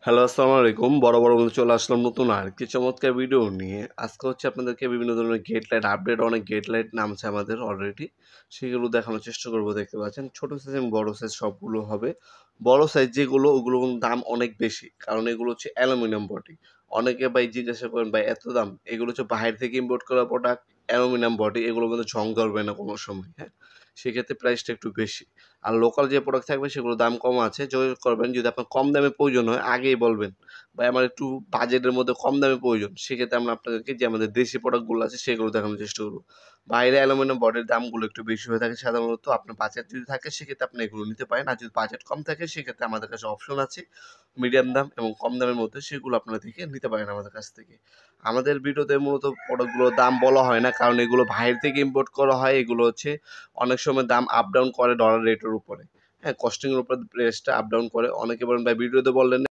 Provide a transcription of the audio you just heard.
Hello, আসসালামু আলাইকুম। বরাবর মতো চলে আসলাম নতুন আরেকটি চমৎকার ভিডিও নিয়ে। আজকে হচ্ছে আপনাদেরকে বিভিন্ন ধরনের গেট লাইট আপডেট, অনেক গেট লাইট নামছে আমাদের অলরেডি। সেগুলো দেখানোর চেষ্টা করব। দেখতে পাচ্ছেন ছোট সাইজ এবং বড় সাইজ সবগুলো হবে। বড় সাইজ যেগুলো ওগুলো কিন্তু দাম অনেক বেশি। কারণ এগুলো হচ্ছে অ্যালুমিনিয়াম বডি। অনেকে ভাই জিজ্ঞাসা করেন, "ভাই এত দাম?" এগুলো হচ্ছে বাহির থেকে ইম্পোর্ট করা প্রোডাক্ট, অ্যালুমিনিয়াম বডি। এগুলো কিন্তু ঝং ধরবে না কোনো সময়, হ্যাঁ? সেক্ষেত্রে প্রাইসটা একটু বেশি। আর লোকাল যে প্রোডাক্ট থাকবে সেগুলোর দাম কম আছে। যোগাযোগ করবেন, যদি আপনার কম দামে প্রয়োজন হয় আগেই বলবেন, ভাই আমার একটু বাজেটের মধ্যে কম দামে প্রয়োজন। সেক্ষেত্রে আমরা আপনাদেরকে যে আমাদের দেশি প্রোডাক্টগুলো আছে সেগুলো দেখানোর চেষ্টা করব। বাইরে অ্যালুমিনিয়াম বডির দামগুলো একটু বেশি হয়ে থাকে সাধারণত। আপনার বাজেট যদি থাকে সেক্ষেত্রে আপনি এগুলো নিতে পারেন। আর যদি বাজেট কম থাকে সেক্ষেত্রে আমাদের কাছে অপশন আছে মিডিয়াম দাম এবং কম দামের মধ্যে, সেগুলো আপনারা দেখে নিতে পারেন আমাদের কাছ থেকে। আমাদের ভিডিওতে মূলত প্রোডাক্টগুলোর দাম বলা হয় না, কারণ এগুলো বাইরে থেকে ইম্পোর্ট করা হয়। এগুলো হচ্ছে অনেক সময় দাম আপ ডাউন করে ডলার রেটের উপরে। হ্যাঁ, কস্টিং এর উপর প্রাইসটা আপ ডাউন করে। অনেকে বলেন, ভাই ভিডিওতে বললেন